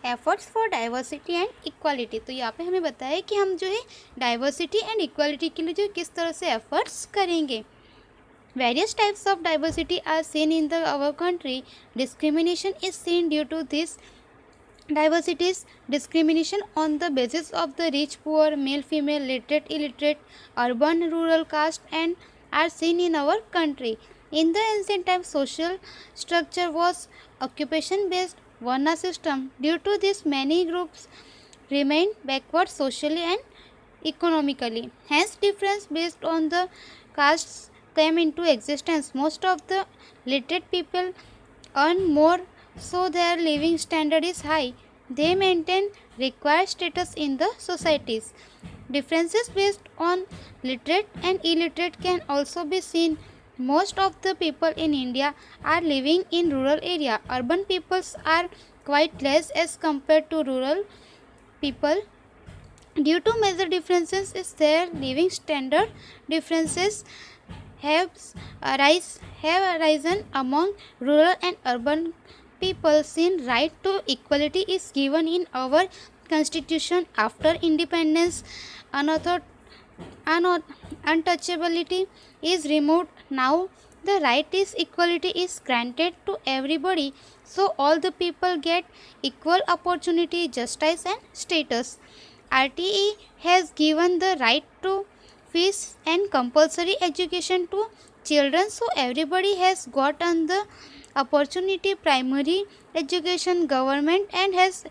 Efforts for diversity and equality. तो यहाँ पे हमें बताया कि हम जो है डाइवर्सिटी एंड इक्वालिटी के लिए जो किस तरह से एफर्ट्स करेंगे। Various types of diversity are seen in the our country. Discrimination is seen due to this diversities. Discrimination on the basis of the rich poor, male female, literate illiterate, urban rural, caste and are seen in our country. In the ancient times, social structure was occupation based varna system. Due to this, many groups remained backward socially and economically. Hence, difference based on the castes came into existence. Most of the literate people earn more, so their living standard is high. They maintain required status in the societies. Differences based on literate and illiterate can also be seen. Most of the people in India are living in rural area. Urban peoples are quite less as compared to rural people. Due to major differences in their living standard, differences have arisen among rural and urban people. Since right to equality is given in our constitution after independence, untouchability is removed. Now the right is equality is granted to everybody, so all the people get equal opportunity, justice and status. RTE has given the right to fees and compulsory education to children, so everybody has gotten the opportunity primary education. Government and has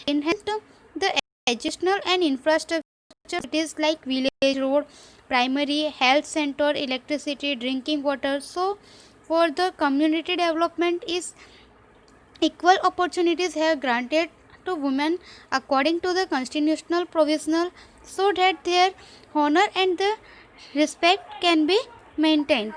enhanced the educational and infrastructure facilities like village road, primary health center, electricity, drinking water. So for the community development is equal opportunities have granted to women according to the constitutional provisional, so that their honor and the respect can be maintained.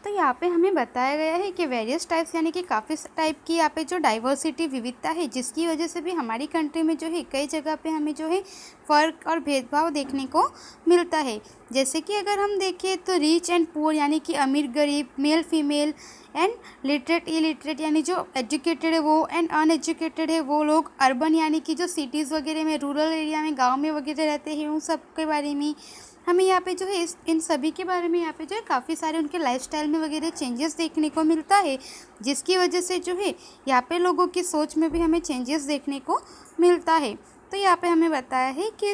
तो यहाँ पे हमें बताया गया है कि various types यानी कि काफ़ी टाइप की यहाँ पे जो डाइवर्सिटी विविधता है, जिसकी वजह से भी हमारी कंट्री में जो है कई जगह पे हमें जो है फ़र्क और भेदभाव देखने को मिलता है। जैसे कि अगर हम देखें तो रिच एंड पुअर यानी कि अमीर गरीब, male female and literate illiterate यानी जो एजुकेटेड है वो एंड अनएजुकेटेड है वो लोग, अर्बन यानी कि जो सिटीज़ वगैरह में, रूरल एरिया में, गाँव में वगैरह रहते हैं, उन सब के बारे में हमें यहाँ पे जो है इन सभी के बारे में यहाँ पे जो है काफ़ी सारे उनके लाइफस्टाइल में वगैरह चेंजेस देखने को मिलता है, जिसकी वजह से जो है यहाँ पे लोगों की सोच में भी हमें चेंजेस देखने को मिलता है। तो यहाँ पे हमें बताया है कि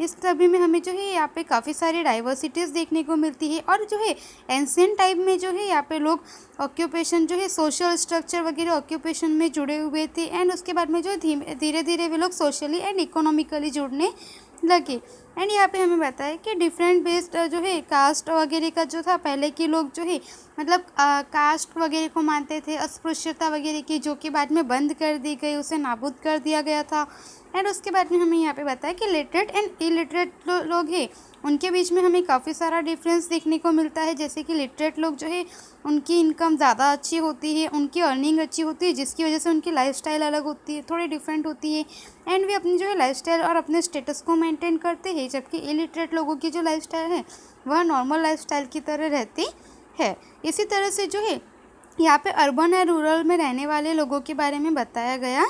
इस सभी में हमें जो है यहाँ पे काफ़ी सारी डाइवर्सिटीज़ देखने को मिलती है। और जो है एंशिएंट टाइम में जो है यहाँ पे लोग ऑक्यूपेशन जो है सोशल स्ट्रक्चर वगैरह ऑक्यूपेशन में जुड़े हुए थे, एंड उसके बाद में जो धीरे धीरे वे लोग सोशली एंड इकोनॉमिकली जुड़ने लगे। एंड यहाँ पे हमें बताया कि डिफरेंट बेस्ड जो है कास्ट वगैरह का जो था, पहले के लोग जो है मतलब कास्ट वगैरह को मानते थे, अस्पृश्यता वगैरह की, जो कि बाद में बंद कर दी गई, उसे नाबूद कर दिया गया था। एंड उसके बाद में हमें यहाँ पे बताया कि लिटरेट एंड इलिटरेट लोग हैं, उनके बीच में हमें काफ़ी सारा डिफरेंस देखने को मिलता है। जैसे कि लिटरेट लोग जो है उनकी इनकम ज़्यादा अच्छी होती है, उनकी अर्निंग अच्छी होती है, जिसकी वजह से उनकी लाइफस्टाइल अलग होती है, थोड़ी डिफरेंट होती है, एंड वे अपनी जो है लाइफस्टाइल और अपने स्टेटस को मेंटेन करते हैं। जबकि इलिटरेट लोगों की जो लाइफस्टाइल है वह नॉर्मल लाइफस्टाइल की तरह रहती है। इसी तरह से जो है यहाँ पे अर्बन और रूरल में रहने वाले लोगों के बारे में बताया गया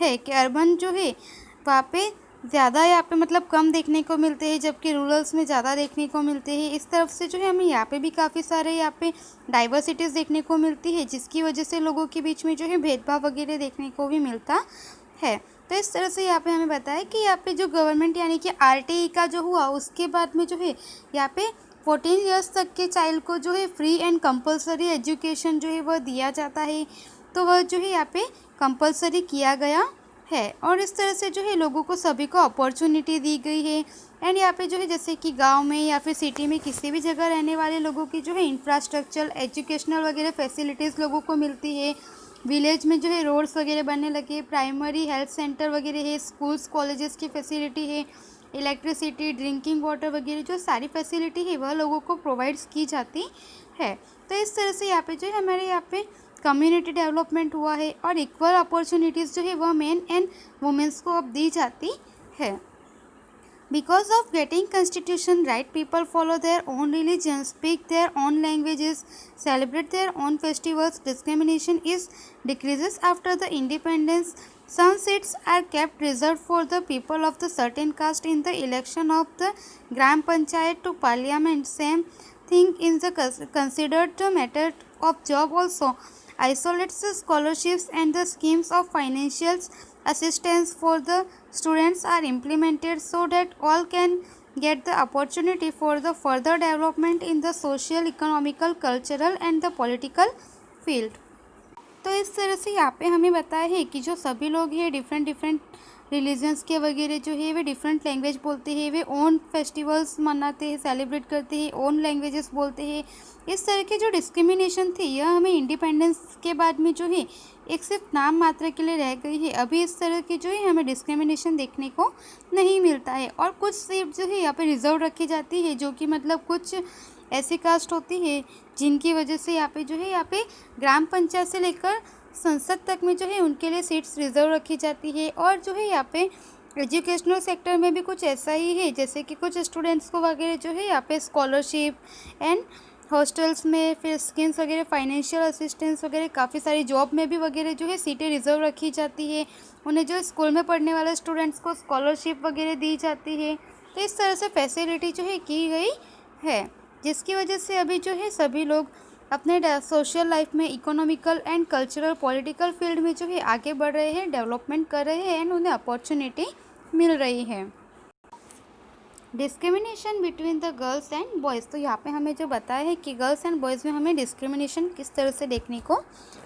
है कि अर्बन जो है वहाँ पे ज़्यादा यहाँ पे मतलब कम देखने को मिलते हैं, जबकि रूरल्स में ज़्यादा देखने को मिलते हैं। इस तरफ से जो है हमें यहाँ पे भी काफ़ी सारे यहाँ पे डाइवर्सिटीज़ देखने को मिलती है, जिसकी वजह से लोगों के बीच में जो है भेदभाव वगैरह देखने को भी मिलता है। तो इस तरह से यहाँ पे हमें बताया कि यहाँ पे जो गवर्नमेंट यानी कि RTE का जो हुआ, उसके बाद में जो है यहाँ पे 14 ईयर्स तक के चाइल्ड को जो है फ्री एंड कंपलसरी एजुकेशन जो है वह दिया जाता है, तो वह जो है यहाँ पे कंपलसरी किया गया है। और इस तरह से जो है लोगों को सभी को अपॉर्चुनिटी दी गई है। एंड यहाँ पे जो है जैसे कि गांव में या फिर सिटी में किसी भी जगह रहने वाले लोगों की जो है इंफ्रास्ट्रक्चर, एजुकेशनल वगैरह फैसिलिटीज़ लोगों को मिलती है। विलेज में जो है रोड्स वगैरह बनने लगे, प्राइमरी हेल्थ सेंटर वगैरह है, स्कूल्स कॉलेजेस की फैसिलिटी है, इलेक्ट्रिसिटी, ड्रिंकिंग वाटर वगैरह जो सारी फैसिलिटी है वह लोगों को प्रोवाइड्स की जाती है। तो इस तरह से यहाँ पे जो है हमारे यहाँ पे कम्युनिटी डेवलपमेंट हुआ है, और इक्वल अपॉर्चुनिटीज़ जो है वह मेन एंड वुमेंस को अब दी जाती है। Because of getting constitution right, people follow their own religion, speak their own languages, celebrate their own festivals. Discrimination is decreases after the independence. Some seats are kept reserved for the people of the certain caste in the election of the gram panchayat to parliament. Same thing in the considered the matter of job also. Isolates the scholarships and the schemes of financial assistance for the students are implemented so that all can get the opportunity for the further development in the social, economical, cultural and the political field. तो इस तरह से यहाँ पे हमें बताया है कि जो सभी लोग हैं डिफरेंट डिफरेंट रिलीजन्स के वगैरह जो है वे डिफरेंट लैंग्वेज बोलते हैं, वे ओन फेस्टिवल्स मनाते हैं, सेलिब्रेट करते हैं, ओन लैंग्वेजेस बोलते हैं। इस तरह की जो डिस्क्रिमिनेशन थी यह हमें इंडिपेंडेंस के बाद में जो है एक सिर्फ नाम मात्र के लिए रह गई है। अभी इस तरह की जो है हमें डिस्क्रिमिनेशन देखने को नहीं मिलता है और कुछ सीट जो है यहाँ पे रिजर्व रखी जाती है, जो कि मतलब कुछ ऐसी कास्ट होती है जिनकी वजह से यहाँ पे ग्राम पंचायत से लेकर संसद तक में जो है उनके लिए सीट्स रिजर्व रखी जाती है। और जो है यहाँ पे एजुकेशनल सेक्टर में भी कुछ ऐसा ही है, जैसे कि कुछ स्टूडेंट्स को वगैरह जो है यहाँ पे स्कॉलरशिप एंड हॉस्टल्स में फिर स्कीम्स वगैरह, फाइनेंशियल असिस्टेंस वगैरह, काफ़ी सारी जॉब में भी वगैरह जो है सीटें रिजर्व रखी जाती है। उन्हें जो स्कूल में पढ़ने वाले स्टूडेंट्स को स्कॉलरशिप वगैरह दी जाती है। तो इस तरह से फैसिलिटी जो है की गई है, जिसकी वजह से अभी जो है सभी लोग अपने सोशल लाइफ में economical and cultural political field में जो है आगे बढ़ रहे हैं, डेवलपमेंट कर रहे हैं एंड उन्हें अपॉर्चुनिटी मिल रही है। Discrimination between the girls and boys, तो यहाँ पे हमें जो बताया है कि गर्ल्स एंड बॉयज़ में हमें डिस्क्रिमिनेशन किस तरह से देखने को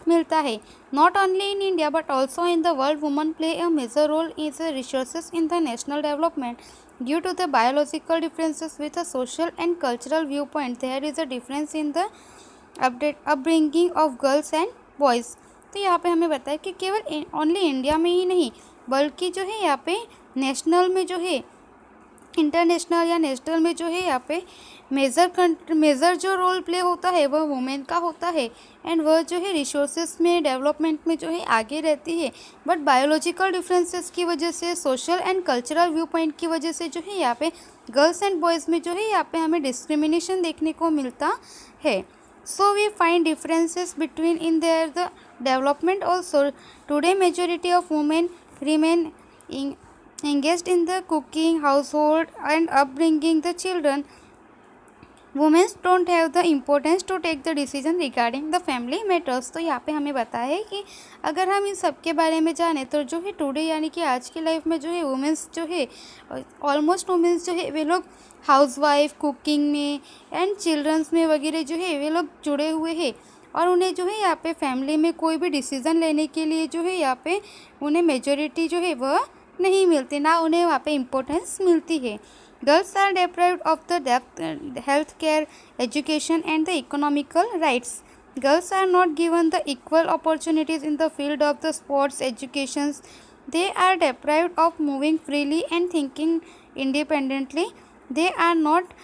मिलता है। Not only in India but also in the world women play a major role in the resources in the national development due to the biological differences with a social and cultural view point. There is a difference in the upbringing of girls and boys. तो यहाँ पे हमें बताया कि केवल only India में ही नहीं बल्कि जो है यहाँ पे नेशनल में जो है, इंटरनेशनल या नेशनल में जो है यहाँ पे मेजर जो रोल प्ले होता है वह वुमेन का होता है एंड वह जो है रिसोर्सेज में, डेवलपमेंट में जो है आगे रहती है। बट बायोलॉजिकल डिफरेंसेस की वजह से, social and cultural view point की वजह से जो है यहाँ पे गर्ल्स एंड बॉयज़ में जो है यहाँ पे हमें डिस्क्रिमिनेशन देखने को मिलता है। So we find differences between in their the development also. Today majority of women remain engaged in the cooking, household and upbringing the children. Women don't have the importance to take the decision regarding the family matters। तो यहाँ पे हमें बताया है कि अगर हम इन सब के बारे में जाने तो जो है टुडे यानी कि आज की लाइफ में जो है वुमेंस जो है ऑलमोस्ट वुमेंस जो है वे लोग हाउसवाइफ, कुकिंग में एंड चिल्ड्रंस में वगैरह जो है वे लोग जुड़े हुए हैं और उन्हें जो है यहाँ पे फैमिली में कोई भी डिसीज़न लेने के लिए जो है यहाँ पे उन्हें मेजॉरिटी जो है वह नहीं मिलती, ना उन्हें वहाँ पे इम्पोर्टेंस मिलती है। Girls are deprived of the health care, education and the economical rights. Girls are not given the equal opportunities in the field of the sports, educations. They are deprived of moving freely and thinking independently. They are not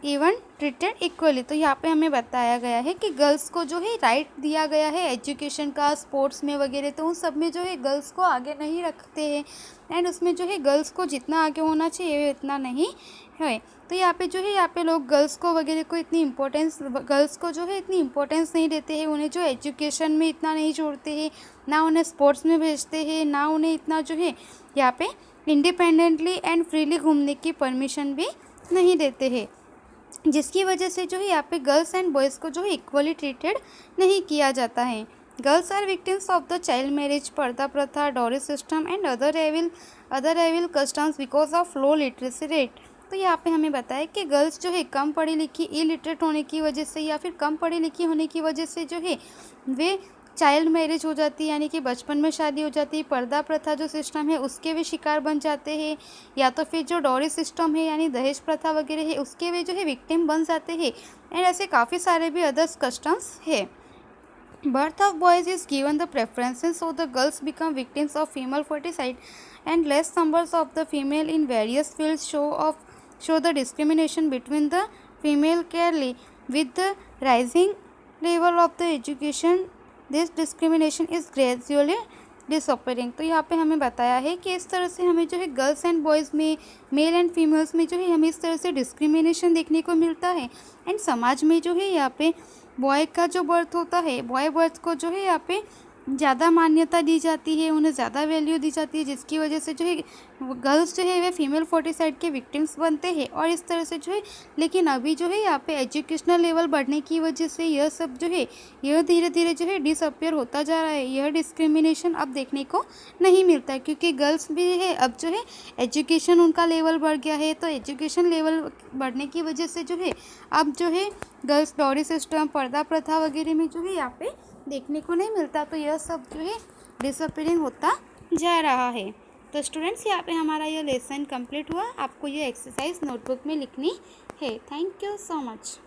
even treated equally. तो यहाँ पे हमें बताया गया है कि girls को जो है राइट दिया गया है एजुकेशन का, स्पोर्ट्स में वगैरह, तो उन सब में जो है गर्ल्स को आगे नहीं रखते हैं एंड उसमें जो है गर्ल्स को जितना आगे होना चाहिए इतना नहीं है। तो यहाँ पे जो है यहाँ पे लोग गर्ल्स को वगैरह को इतनी इम्पोर्टेंस, गर्ल्स को जो है इतनी इम्पोर्टेंस नहीं देते हैं, उन्हें जो एजुकेशन में इतना नहीं जोड़ते हैं, ना उन्हें स्पोर्ट्स में भेजते हैं, ना उन्हें इतना जो है यहाँ पे इंडिपेंडेंटली एंड फ्रीली घूमने की परमिशन भी नहीं देते हैं, जिसकी वजह से जो है यहाँ पे गर्ल्स एंड बॉयज़ को जो है इक्वली ट्रीटेड नहीं किया जाता है। Girls are victims of the child marriage, पर्दा प्रथा, dowry system and other evil customs because of low literacy rate. तो यहाँ पे हमें बताया कि गर्ल्स जो है कम पढ़ी लिखी, इलिटरेट होने की वजह से या फिर कम पढ़ी लिखी होने की वजह से जो है वे चाइल्ड मैरिज हो जाती है, यानी कि बचपन में शादी हो जाती है, पर्दा प्रथा जो सिस्टम है उसके भी शिकार बन जाते हैं, या तो फिर जो डॉरी सिस्टम है यानी दहेज प्रथा वगैरह है उसके भी जो है विक्टिम बन जाते हैं एंड ऐसे काफ़ी सारे भी अदर्स कस्टम्स है। Birth of boys is given the preferences so the girls become victims of female foeticide and less numbers of the female in various fields show the discrimination between the female clearly with the rising level of the education. This discrimination is gradually disappearing. तो यहाँ पे हमें बताया है कि इस तरह से हमें जो है गर्ल्स एंड बॉयज़ में, मेल एंड फीमेल्स में जो है हमें इस तरह से डिस्क्रिमिनेशन देखने को मिलता है। एंड समाज में जो है यहाँ पे बॉय का जो बर्थ होता है, बॉय बर्थ को जो है यहाँ पे ज़्यादा मान्यता दी जाती है, उन्हें ज़्यादा वैल्यू दी जाती है, जिसकी वजह से जो है गर्ल्स जो है वे फीमेल फोर्टिसाइड के विक्टिम्स बनते हैं। और इस तरह से जो है, लेकिन अभी जो है यहाँ पे एजुकेशनल लेवल बढ़ने की वजह से यह सब जो है यह धीरे धीरे जो है डिसअपियर होता जा रहा है। यह डिस्क्रिमिनेशन अब देखने को नहीं मिलता है, क्योंकि गर्ल्स भी है अब जो है एजुकेशन उनका लेवल बढ़ गया है। तो एजुकेशन लेवल बढ़ने की वजह से जो है अब जो है गर्ल्स डॉरी सिस्टम, पर्दा प्रथा वगैरह में जो है यहाँ पे देखने को नहीं मिलता। तो यह सब जो है डिसअपियरिंग होता जा रहा है। तो स्टूडेंट्स, यहाँ पे हमारा यह लेसन कंप्लीट हुआ। आपको ये एक्सरसाइज नोटबुक में लिखनी है। Thank you so much.